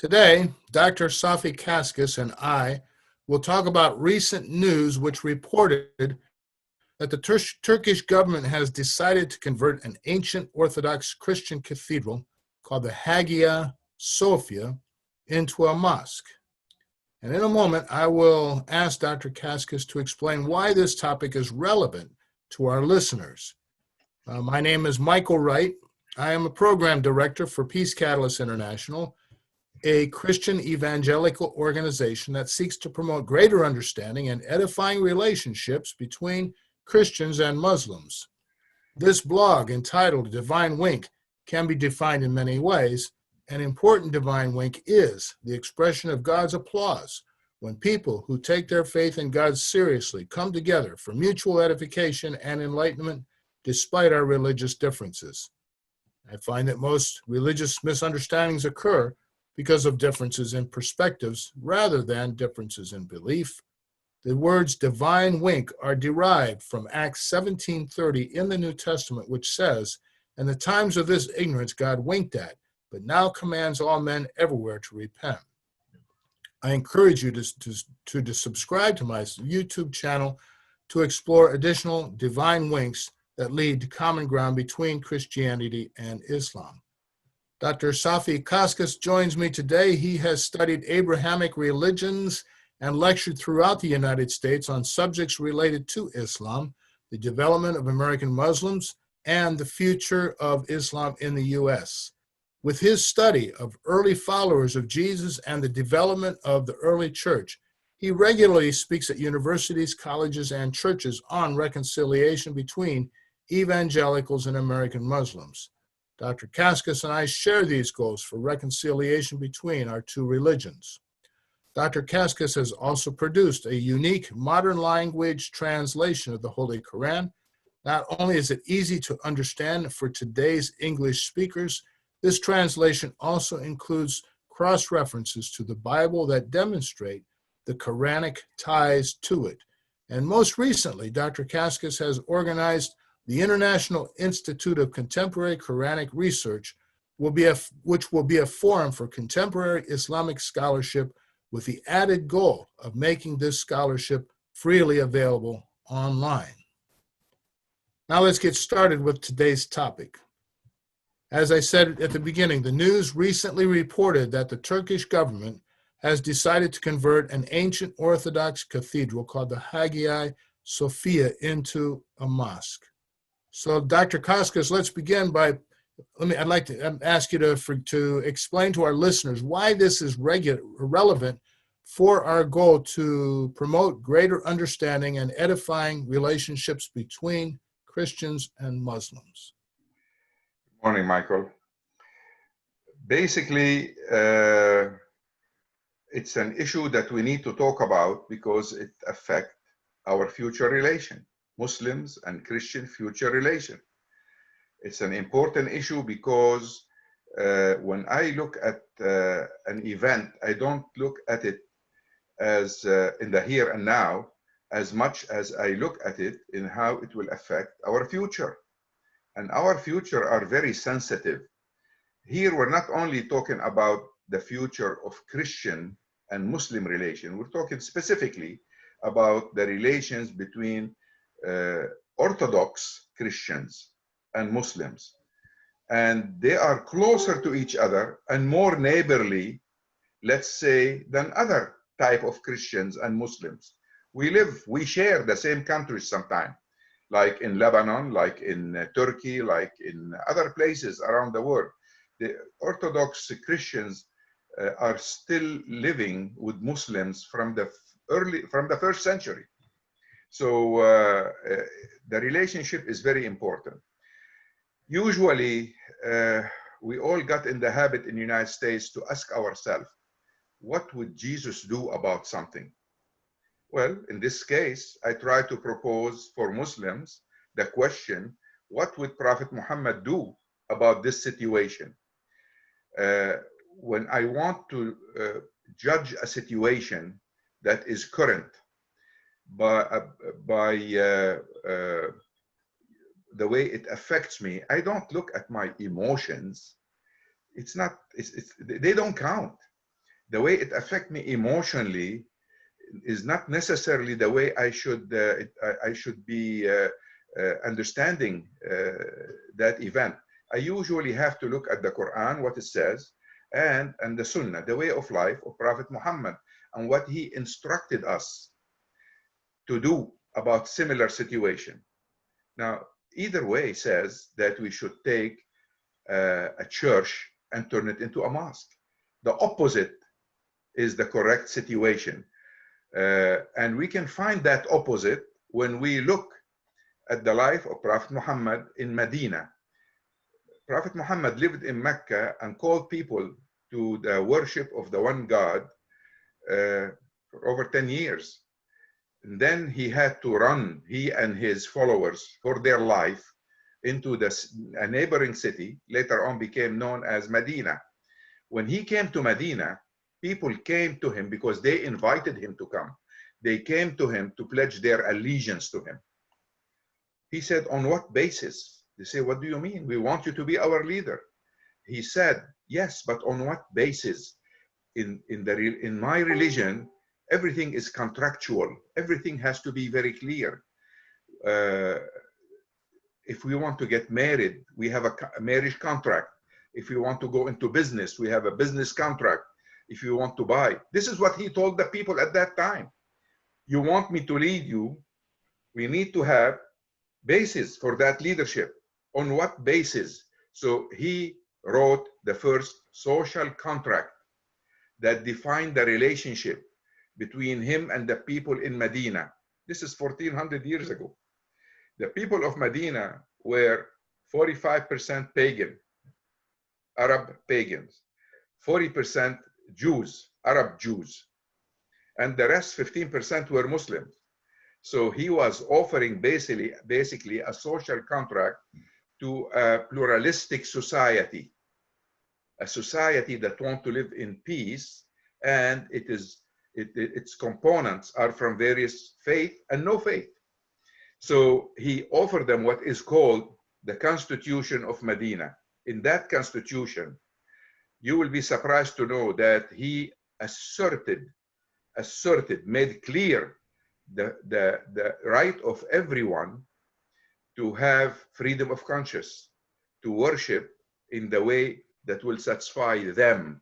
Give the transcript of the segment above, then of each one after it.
Today, Dr. Safi Kaskas and I will talk about recent news which reported that the Turkish government has decided to convert an ancient Orthodox Christian cathedral called the Hagia Sophia into a mosque. And in a moment, I will ask Dr. Kaskas to explain why this topic is relevant to our listeners. My name is Michael Wright. I am a program director for Peace Catalyst International, a Christian evangelical organization that seeks to promote greater understanding and edifying relationships between Christians and Muslims. This blog, entitled Divine Wink, can be defined in many ways. An important divine wink is the expression of God's applause when people who take their faith in God seriously come together for mutual edification and enlightenment despite our religious differences. I find that most religious misunderstandings occur because of differences in perspectives rather than differences in belief. The words divine wink are derived from Acts 17:30 in the New Testament, which says, "In the times of this ignorance God winked at, but now commands all men everywhere to repent." I encourage you to subscribe to my YouTube channel to explore additional divine winks that lead to common ground between Christianity and Islam. Dr. Safi Kaskas joins me today. He has studied Abrahamic religions and lectured throughout the United States on subjects related to Islam, the development of American Muslims, and the future of Islam in the U.S. With his study of early followers of Jesus and the development of the early church, he regularly speaks at universities, colleges, and churches on reconciliation between evangelicals and American Muslims. Dr. Kaskas and I share these goals for reconciliation between our two religions. Dr. Kaskas has also produced a unique modern language translation of the Holy Qur'an. Not only is it easy to understand for today's English speakers, this translation also includes cross-references to the Bible that demonstrate the Quranic ties to it. And most recently, Dr. Kaskas has organized the International Institute of Contemporary Quranic Research, which will be a forum for contemporary Islamic scholarship with the added goal of making this scholarship freely available online. Now let's get started with today's topic. As I said at the beginning, the news recently reported that the Turkish government has decided to convert an ancient Orthodox cathedral called the Hagia Sophia into a mosque. So, Dr. Kaskas, let's begin by, I'd like to ask you to explain to our listeners why this is relevant for our goal to promote greater understanding and edifying relationships between Christians and Muslims. Good morning, Michael. Basically, it's an issue that we need to talk about because it affects our future relation. Muslims and Christian future relation. It's an important issue because when I look at an event, I don't look at it as in the here and now as much as I look at it in how it will affect our future. And our future are very sensitive. Here we're not only talking about the future of Christian and Muslim relation, we're talking specifically about the relations between Orthodox Christians and Muslims. And they are closer to each other and more neighborly, let's say, than other type of Christians and Muslims. We share the same countries sometimes, like in Lebanon, like in Turkey, like in other places around the world. The Orthodox Christians are still living with Muslims from the first century. So the relationship is very important. Usually, we all got in the habit in the United States to ask ourselves, what would Jesus do about something? Well, in this case, I try to propose for Muslims the question, what would Prophet Muhammad do about this situation? When I want to judge a situation that is current, by the way it affects me, I don't look at my emotions. They don't count. the way it affects me emotionally is not necessarily the way I should be understanding that event. I usually have to look at the Quran, what it says, and the Sunnah, the way of life of Prophet Muhammad, and what he instructed us to do about similar situation. Now, either way says that we should take a church and turn it into a mosque. The opposite is the correct situation. And we can find that opposite when we look at the life of Prophet Muhammad in Medina. Prophet Muhammad lived in Mecca and called people to the worship of the one God for over 10 years. And then he had to run, he and his followers, for their life into a neighboring city, later on became known as Medina. When he came to Medina, people came to him because they invited him to come. They came to him to pledge their allegiance to him. He said, on what basis? They say, what do you mean? We want you to be our leader. He said, yes, but on what basis? In my religion, everything is contractual. Everything has to be very clear. If we want to get married, we have a marriage contract. If we want to go into business, we have a business contract. If you want to buy, this is what he told the people at that time. You want me to lead you, we need to have basis for that leadership. On what basis? So he wrote the first social contract that defined the relationship between him and the people in Medina. This is 1400 years ago. The people of Medina were 45% pagan, Arab pagans, 40% Jews, Arab Jews, and the rest 15% were Muslims. So he was offering basically a social contract to a pluralistic society, a society that wants to live in peace, and its components are from various faith and no faith. So he offered them what is called the Constitution of Medina. In that constitution, you will be surprised to know that he made clear the right of everyone to have freedom of conscience, to worship in the way that will satisfy them.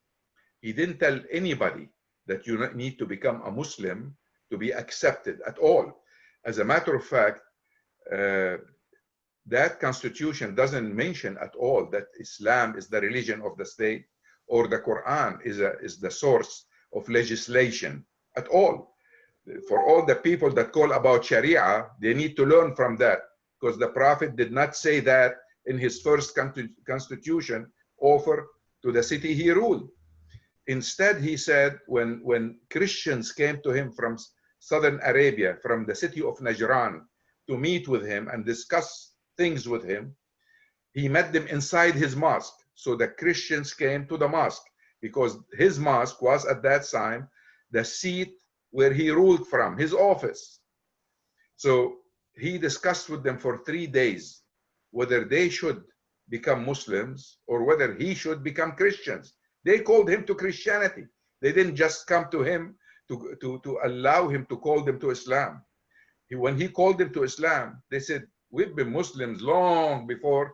He didn't tell anybody that you need to become a Muslim to be accepted at all. As a matter of fact, that constitution doesn't mention at all that Islam is the religion of the state, or the Quran is the source of legislation at all. For all the people that call about Sharia, they need to learn from that, because the Prophet did not say that in his first constitution offered to the city he ruled. Instead, he said when Christians came to him from southern Arabia, from the city of Najran, to meet with him and discuss things with him, he met them inside his mosque. So the Christians came to the mosque because his mosque was at that time the seat where he ruled from, his office. So he discussed with them for 3 days whether they should become Muslims or whether he should become Christians. They called him to Christianity. They didn't just come to him to allow him to call them to Islam. When he called them to Islam, they said, we've been Muslims long before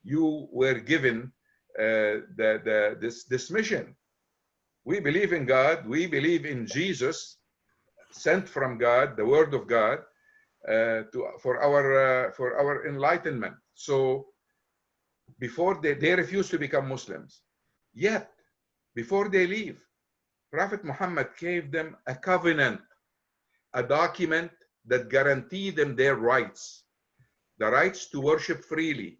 you were given this mission. We believe in God. We believe in Jesus, sent from God, the Word of God, for our enlightenment. So before they refused to become Muslims. Yet, before they leave, Prophet Muhammad gave them a covenant, a document that guaranteed them their rights, the rights to worship freely,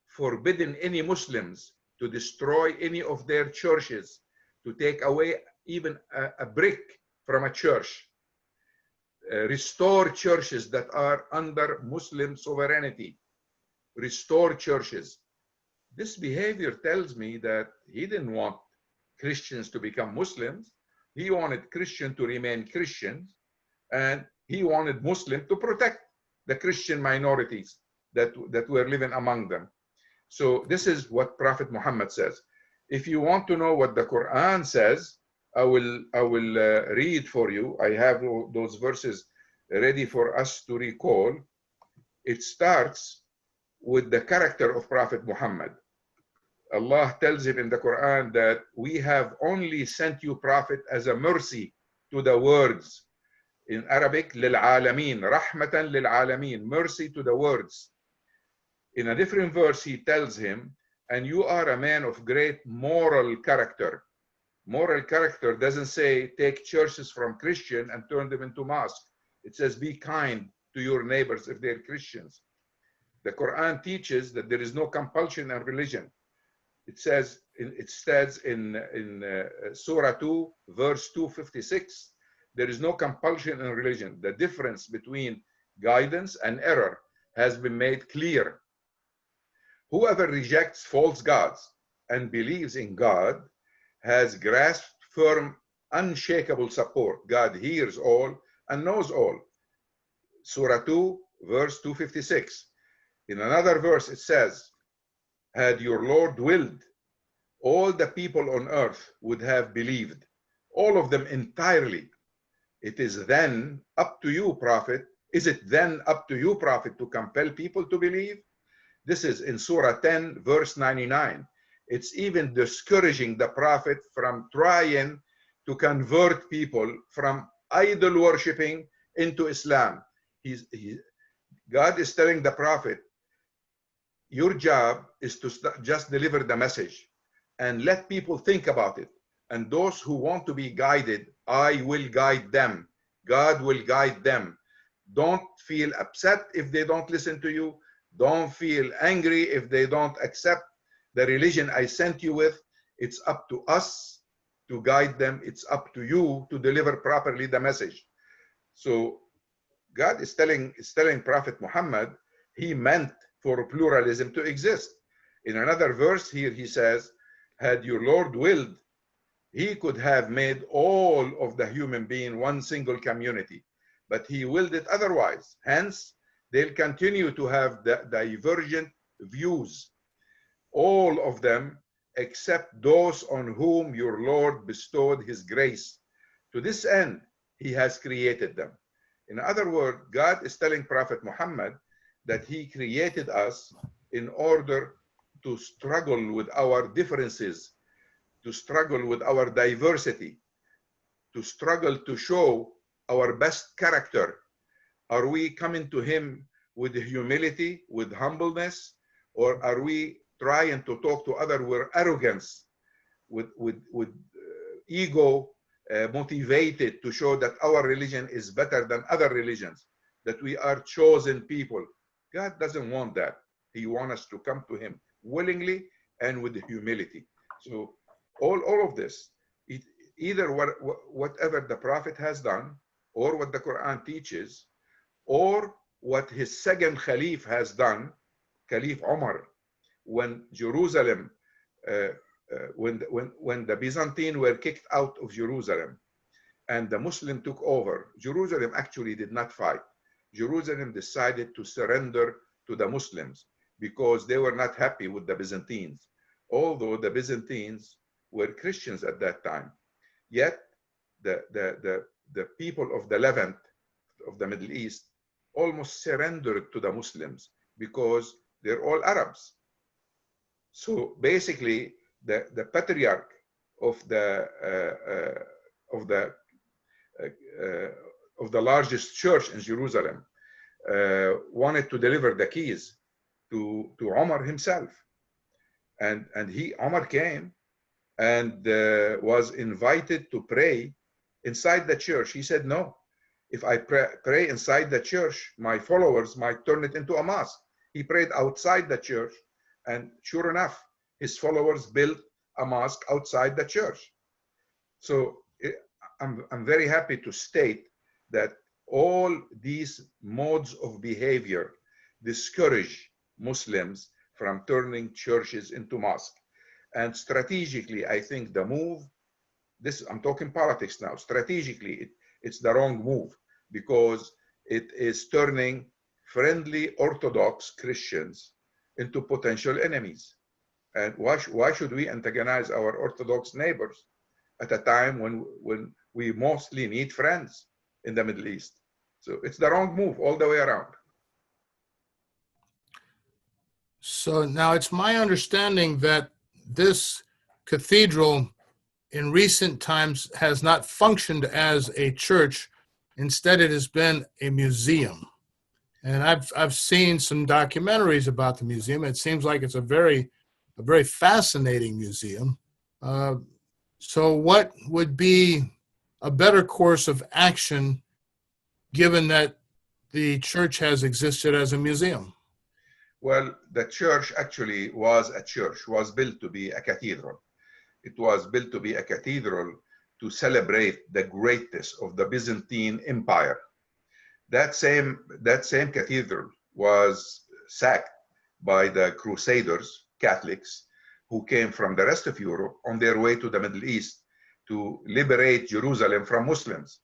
forbidden any Muslims to destroy any of their churches, to take away even a brick from a church, restore churches that are under Muslim sovereignty, restore churches. This behavior tells me that he didn't want Christians to become Muslims. He wanted Christians to remain Christians, and he wanted Muslims to protect the Christian minorities that were living among them. So this is what Prophet Muhammad says. If you want to know what the Quran says, I will read for you. I have those verses ready for us to recall. It starts with the character of Prophet Muhammad. Allah tells him in the Quran that we have only sent you prophet as a mercy to the words. In Arabic, للعالمين, رحمة للعالمين, mercy to the words. In a different verse, he tells him, and you are a man of great moral character. Moral character doesn't say take churches from Christian and turn them into mosques. It says be kind to your neighbors if they're Christians. The Quran teaches that there is no compulsion in religion. It says in Surah 2, verse 256, there is no compulsion in religion. The difference between guidance and error has been made clear. Whoever rejects false gods and believes in God has grasped firm, unshakable support. God hears all and knows all. Surah 2, verse 256. In another verse, it says, had your Lord willed, all the people on earth would have believed, all of them entirely. It is then up to you, Prophet. Is it then up to you, Prophet, to compel people to believe? This is in Surah 10, verse 99. It's even discouraging the Prophet from trying to convert people from idol worshipping into Islam. God is telling the Prophet, your job is to just deliver the message and let people think about it. And those who want to be guided, I will guide them. God will guide them. Don't feel upset if they don't listen to you. Don't feel angry if they don't accept the religion I sent you with. It's up to us to guide them. It's up to you to deliver properly the message. So God is telling Prophet Muhammad, he meant for pluralism to exist. In another verse here, he says, had your Lord willed, he could have made all of the human being one single community, but he willed it otherwise. Hence, they'll continue to have divergent views, all of them except those on whom your Lord bestowed his grace. To this end, he has created them. In other words, God is telling Prophet Muhammad that he created us in order to struggle with our differences, to struggle with our diversity, to struggle to show our best character. Are we coming to him with humility, with humbleness, or are we trying to talk to others with arrogance, with ego motivated to show that our religion is better than other religions, that we are chosen people? God doesn't want that. He wants us to come to him willingly and with humility. So all of this, either whatever the Prophet has done, or what the Quran teaches, or what his second Khalif has done, Khalif Omar, when Jerusalem, when the Byzantine were kicked out of Jerusalem and the Muslim took over, Jerusalem actually did not fight. Jerusalem decided to surrender to the Muslims because they were not happy with the Byzantines, although the Byzantines were Christians at that time. Yet the people of the Levant, of the Middle East, almost surrendered to the Muslims because they're all Arabs. So basically, the patriarch of the largest church in Jerusalem wanted to deliver the keys to Omar himself, and Omar came and was invited to pray inside the church. He said, no, if I pray inside the church, my followers might turn it into a mosque. He prayed outside the church, and sure enough, his followers built a mosque outside the church. So I'm very happy to state that all these modes of behavior discourage Muslims from turning churches into mosques. And strategically, I think the move, I'm talking politics now, strategically, it's the wrong move, because it is turning friendly Orthodox Christians into potential enemies. And why should we antagonize our Orthodox neighbors? at a time when we mostly need friends in the Middle East. So it's the wrong move all the way around. So now it's my understanding that this cathedral in recent times has not functioned as a church. Instead, it has been a museum. And I've seen some documentaries about the museum. It seems like it's a very fascinating museum. So what would be a better course of action given that the church has existed as a museum? Well, the church actually was a church, was built to be a cathedral. It was built to be a cathedral to celebrate the greatness of the Byzantine Empire. That same cathedral was sacked by the Crusaders, Catholics, who came from the rest of Europe on their way to the Middle East to liberate Jerusalem from Muslims.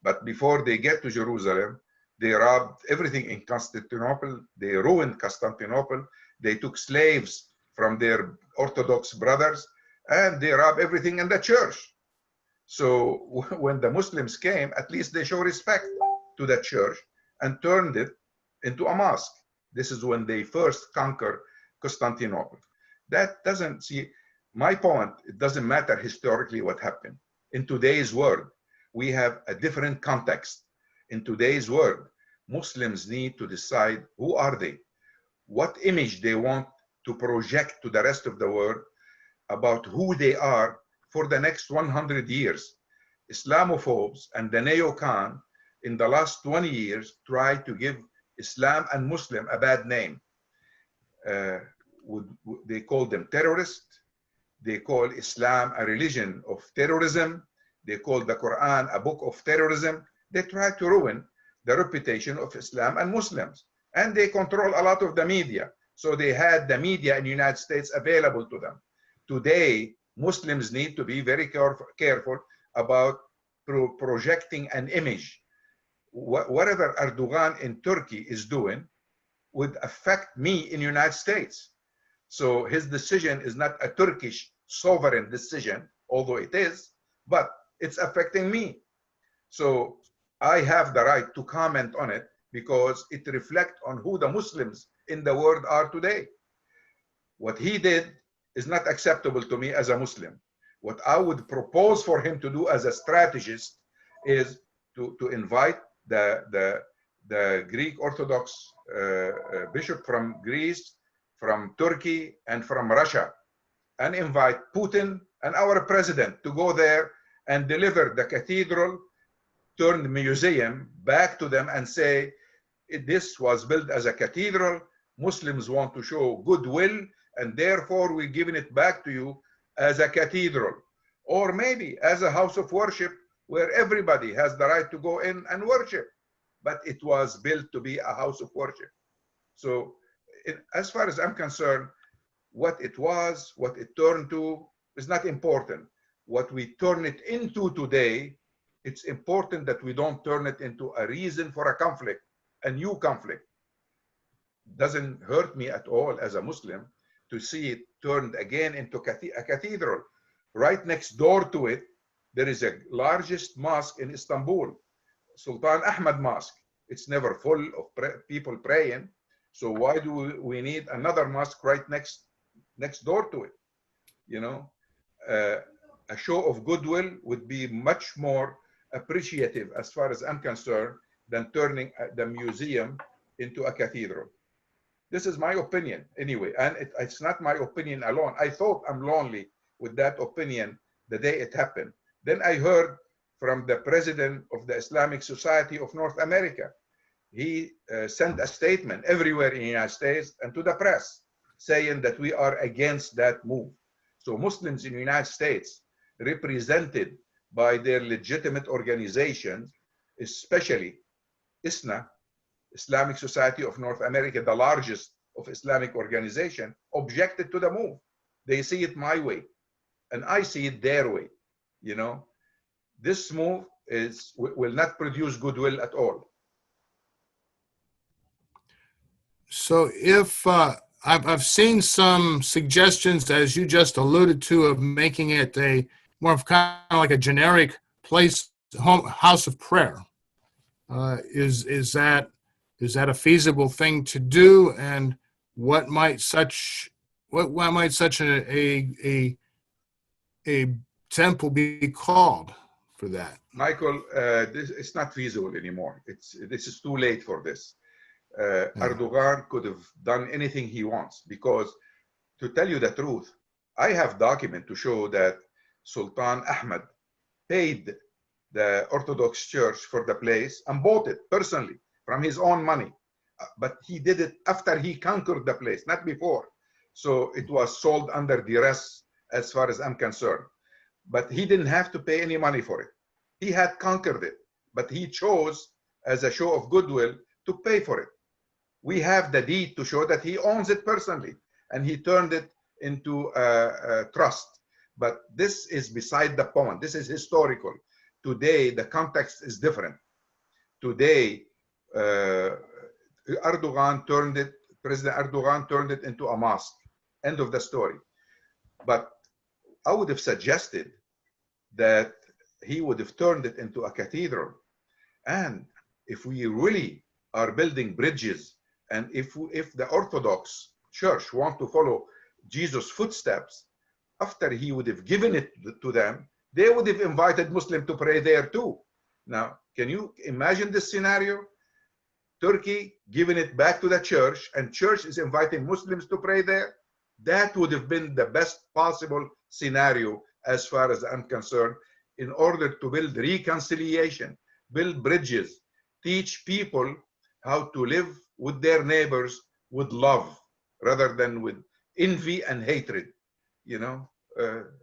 But before they get to Jerusalem, they robbed everything in Constantinople. They ruined Constantinople. They took slaves from their Orthodox brothers, and they robbed everything in the church. So when the Muslims came, at least they show respect to the church and turned it into a mosque. This is when they first conquered Constantinople. That doesn't, see, my point, it doesn't matter historically what happened. In today's world, we have a different context. In today's world, Muslims need to decide who are they, what image they want to project to the rest of the world about who they are for the next 100 years. Islamophobes and the neocon in the last 20 years try to give Islam and Muslim a bad name. They call them terrorists. They call Islam a religion of terrorism. They call the Qur'an a book of terrorism. They try to ruin the reputation of Islam and Muslims. And they control a lot of the media. So they had the media in the United States available to them. Today, Muslims need to be very careful about projecting an image. Whatever Erdogan in Turkey is doing would affect me in the United States. So his decision is not a Turkish sovereign decision, although it is, but it's affecting me. So I have the right to comment on it because it reflects on who the Muslims in the world are today. What he did is not acceptable to me as a Muslim. What I would propose for him to do as a strategist is to invite the Greek Orthodox bishop from Greece, from Turkey, and from Russia, and invite Putin and our president to go there and deliver the cathedral turned museum back to them and say, this was built as a cathedral. Muslims want to show goodwill, and therefore we're giving it back to you as a cathedral, or maybe as a house of worship where everybody has the right to go in and worship. But it was built to be a house of worship. So as far as I'm concerned, what it was, what it turned to is not important. What we turn it into today, it's important that we don't turn it into a reason for a conflict, a new conflict. Doesn't hurt me at all as a Muslim to see it turned again into a cathedral. Right next door to it, there is a largest mosque in Istanbul, Sultan Ahmad Mosque. It's never full of people praying. So why do we need another mosque right next door to it? You know, a show of goodwill would be much more appreciative as far as I'm concerned than turning the museum into a cathedral. This is my opinion anyway, and it's not my opinion alone. I thought I'm lonely with that opinion the day it happened. Then I heard from the president of the Islamic Society of North America. He sent a statement everywhere in the United States and to the press saying that we are against that move. So Muslims in the United States, represented by their legitimate organizations, especially ISNA, Islamic Society of North America, the largest of Islamic organization, objected to the move. They see it my way, and I see it their way. You know, this move will not produce goodwill at all. So if I've seen some suggestions, as you just alluded to, of making it a more of kind of like a generic place, house of prayer. Is that a feasible thing to do? And what might such a temple be called for that? Michael, it's not feasible anymore. This is too late for this. Erdogan could have done anything he wants, because, to tell you the truth, I have document to show that Sultan Ahmed paid the Orthodox Church for the place and bought it personally from his own money. But he did it after he conquered the place, not before. So it was sold under duress, as far as I'm concerned. But he didn't have to pay any money for it. He had conquered it, but he chose, as a show of goodwill, to pay for it. We have the deed to show that he owns it personally, and he turned it into a trust. But this is beside the point. This is historical. Today, the context is different. Today, President Erdogan turned it into a mosque. End of the story. But I would have suggested that he would have turned it into a cathedral. And if we really are building bridges, and if the Orthodox Church want to follow Jesus' footsteps, after he would have given it to them, they would have invited Muslims to pray there too. Now, can you imagine this scenario? Turkey giving it back to the church, and church is inviting Muslims to pray there? That would have been the best possible scenario, as far as I'm concerned, in order to build reconciliation, build bridges, teach people how to live with their neighbors with love rather than with envy and hatred. You know,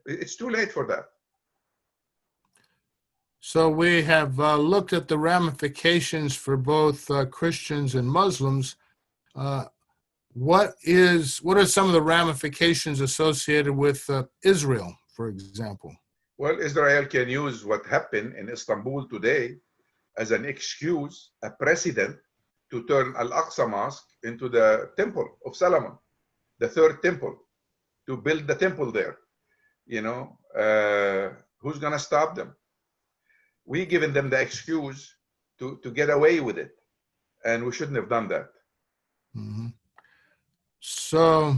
it's too late for that. So we have looked at the ramifications for both Christians and Muslims. What are some of the ramifications associated with Israel, for example? Well, Israel can use what happened in Istanbul today as an excuse, a precedent, to turn Al-Aqsa Mosque into the Temple of Solomon, the third temple, to build the temple there. You know, who's going to stop them? We given them the excuse to get away with it, and we shouldn't have done that. Mm-hmm. So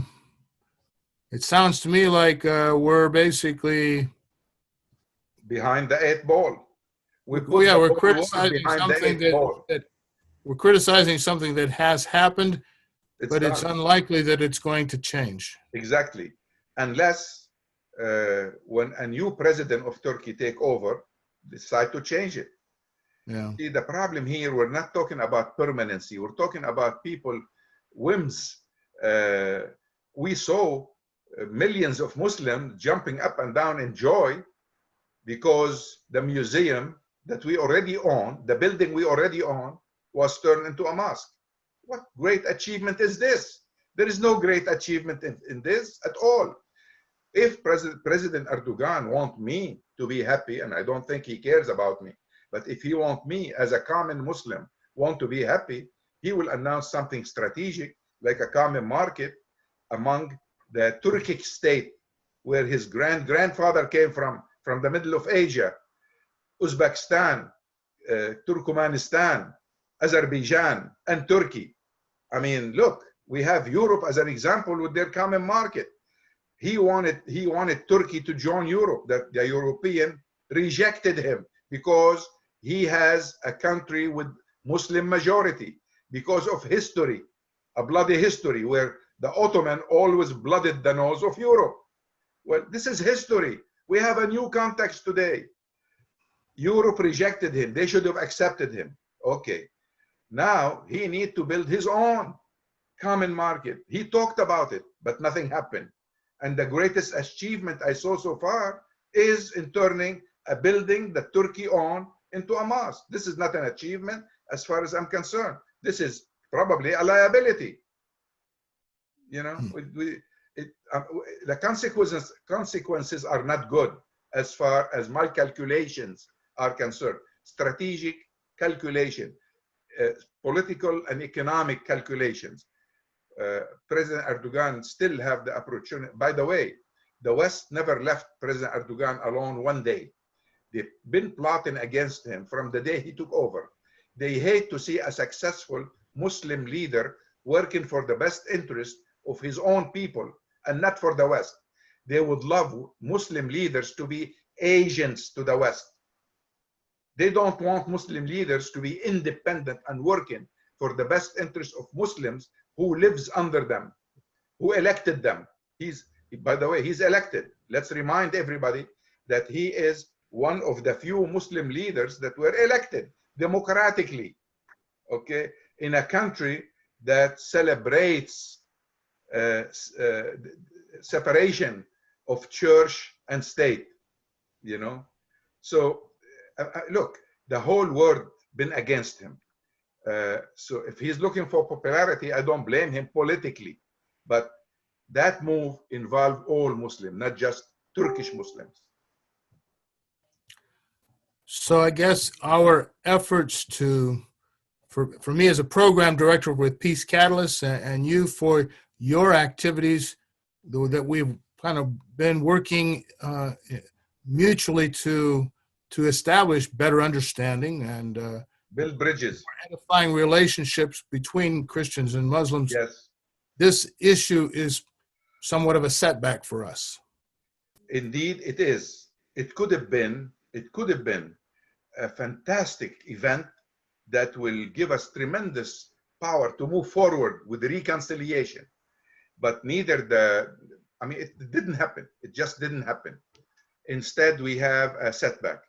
it sounds to me like we're basically behind the eight ball. We're criticizing something we're criticizing something that has happened, but it's unlikely that it's going to change. Exactly, unless when a new president of Turkey take over, decide to change it. Yeah. See, the problem here, we're not talking about permanency. We're talking about people whims. We saw millions of Muslims jumping up and down in joy because the museum that we already own, the building we already own, was turned into a mosque. What great achievement is this? There is no great achievement in this at all. If President Erdogan wants me to be happy, and I don't think he cares about me, but if he wants me as a common Muslim want to be happy, he will announce something strategic, like a common market among the Turkic state, where his grandfather came from the middle of Asia, Uzbekistan, Turkmenistan, Azerbaijan, and Turkey. I mean, look, we have Europe as an example with their common market. He wanted Turkey to join Europe. That the European rejected him because he has a country with Muslim majority, because of history, a bloody history where the Ottoman always blooded the nose of Europe. Well, this is history. We have a new context today. Europe rejected him. They should have accepted him. Okay. Now he needs to build his own common market. He talked about it, but nothing happened. And the greatest achievement I saw so far is in turning a building that Turkey owned into a mosque. This is not an achievement as far as I'm concerned. This is probably a liability. You know, the consequences are not good as far as my calculations are concerned. Strategic calculation, political and economic calculations. President Erdogan still have the opportunity. By the way, The West never left President Erdogan alone one day. They've been plotting against him from the day he took over. They hate to see a successful Muslim leader working for the best interest of his own people and not for the West. They would love Muslim leaders to be agents to the West. They don't want Muslim leaders to be independent and working for the best interest of Muslims who lives under them, who elected them. By the way, he's elected. Let's remind everybody that he is one of the few Muslim leaders that were elected democratically, okay, in a country that celebrates separation of church and state, you know. So look, the whole world been against him. So if he's looking for popularity, I don't blame him politically, but that move involved all Muslims, not just Turkish Muslims. So I guess our efforts for me as a program director with Peace Catalyst and you for your activities that we've kind of been working mutually to establish better understanding and build bridges, edifying relationships between Christians and Muslims. Yes. This issue is somewhat of a setback for us. Indeed, it is. It could have been a fantastic event that will give us tremendous power to move forward with the reconciliation. But it didn't happen. It just didn't happen. Instead, we have a setback.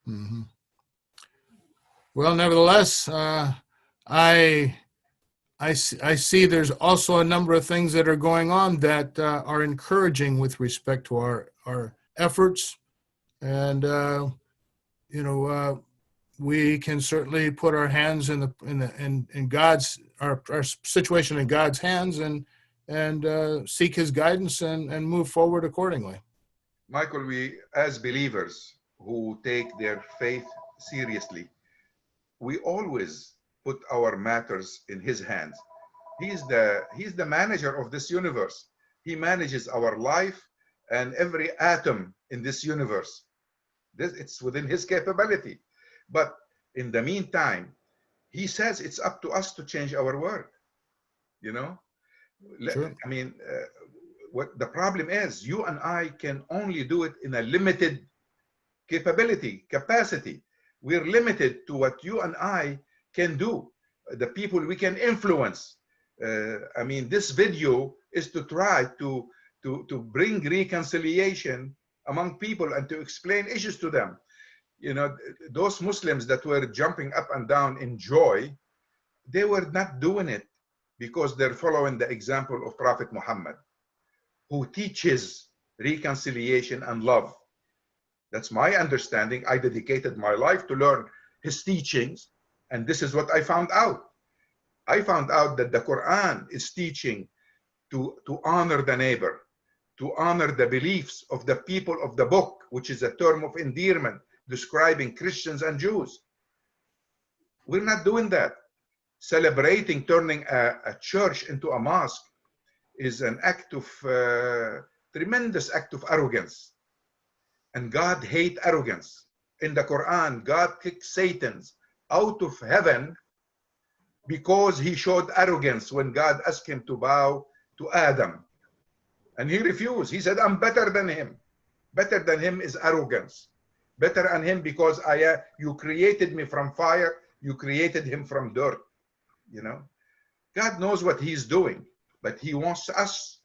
Mm-hmm. Well, nevertheless, I see there's also a number of things that are going on that are encouraging with respect to our efforts, and we can certainly put our hands in God's our situation in God's hands and seek His guidance and move forward accordingly. Michael, we as believers who take their faith seriously, we always put our matters in His hands. He's the manager of this universe. He manages our life and every atom in this universe. It's within His capability. But in the meantime, He says it's up to us to change our world. You know, Sure. I mean, what the problem is, you and I can only do it in a limited capacity. We're limited to what you and I can do, the people we can influence. This video is to try to bring reconciliation among people and to explain issues to them. You know, those Muslims that were jumping up and down in joy, they were not doing it because they're following the example of Prophet Muhammad, who teaches reconciliation and love. That's my understanding. I dedicated my life to learn his teachings, and this is what I found out. I found out that the Qur'an is teaching to honor the neighbor, to honor the beliefs of the people of the book, which is a term of endearment describing Christians and Jews. We're not doing that. Celebrating turning a church into a mosque is an act of tremendous act of arrogance. And God hates arrogance. In the Quran, God kicked Satan out of heaven because he showed arrogance when God asked him to bow to Adam. And he refused. He said, I'm better than him. Better than him is arrogance. Better than him because you created me from fire, you created him from dirt. You know, God knows what He's doing, but He wants us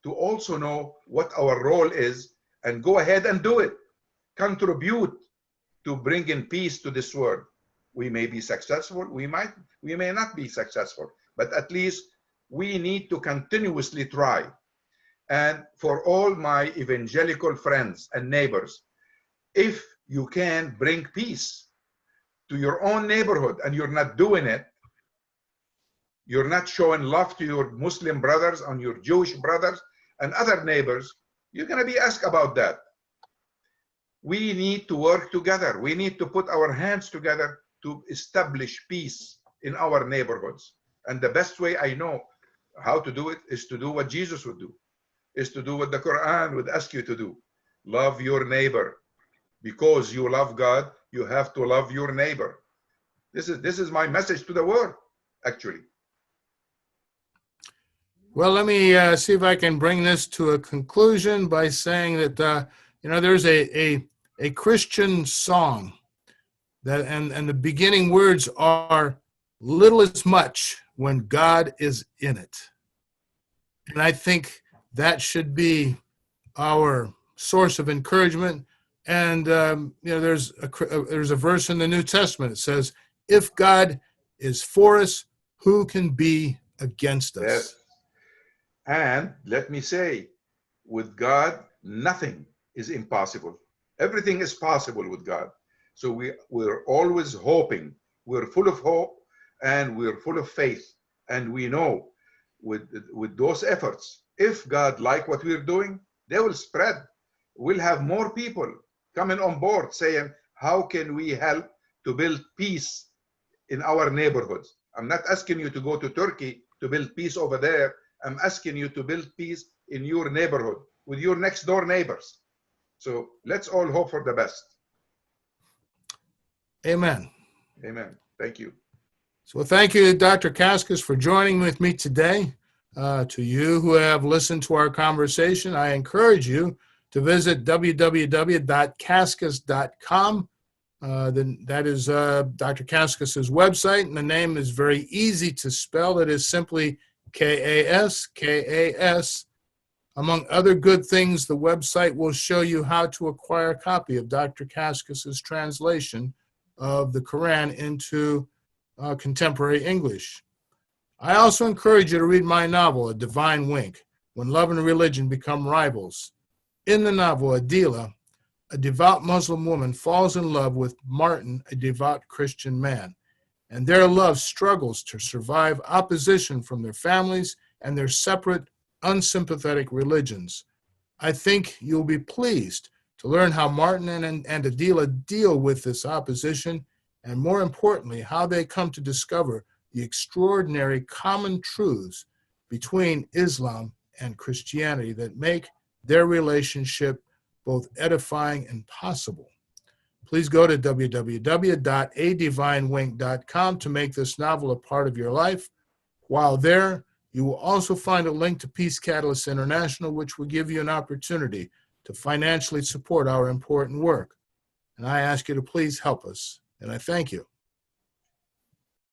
to also know what our role is and go ahead and do it. Contribute to bringing peace to this world. We may be successful, we may not be successful, but at least we need to continuously try. And for all my evangelical friends and neighbors, if you can bring peace to your own neighborhood and you're not doing it, you're not showing love to your Muslim brothers and your Jewish brothers and other neighbors, you're going to be asked about that. We need to work together. We need to put our hands together to establish peace in our neighborhoods. And the best way I know how to do it is to do what Jesus would do, is to do what the Quran would ask you to do. Love your neighbor. Because you love God, you have to love your neighbor. This is my message to the world, actually. Well, let me see if I can bring this to a conclusion by saying that, there's a Christian song that, and the beginning words are, little is much when God is in it. And I think that should be our source of encouragement. And, there's a verse in the New Testament that says, if God is for us, who can be against us? Yes. And let me say, with God, nothing is impossible. Everything is possible with God. So we're always hoping. We're full of hope and we're full of faith. And we know with those efforts, if God like what we're doing, they will spread. We'll have more people coming on board saying, how can we help to build peace in our neighborhoods? I'm not asking you to go to Turkey to build peace over there. I'm asking you to build peace in your neighborhood with your next door neighbors. So let's all hope for the best. Amen. Amen. Thank you. So thank you, Dr. Cascas, for joining with me today. To you who have listened to our conversation, I encourage you to visit www.cascas.com. That is Dr. Cascas's website, and the name is very easy to spell. It is simply Kaskas. Among other good things, the website will show you how to acquire a copy of Dr. Cascas's translation of the Qur'an into contemporary English. I also encourage you to read my novel, A Divine Wink, When Love and Religion Become Rivals. In the novel, Adila, a devout Muslim woman, falls in love with Martin, a devout Christian man, and their love struggles to survive opposition from their families and their separate, unsympathetic religions. I think you'll be pleased to learn how Martin and Adila deal with this opposition, and more importantly, how they come to discover the extraordinary common truths between Islam and Christianity that make their relationship both edifying and possible. Please go to www.adivinewink.com to make this novel a part of your life. While there, you will also find a link to Peace Catalyst International, which will give you an opportunity to financially support our important work. And I ask you to please help us, and I thank you.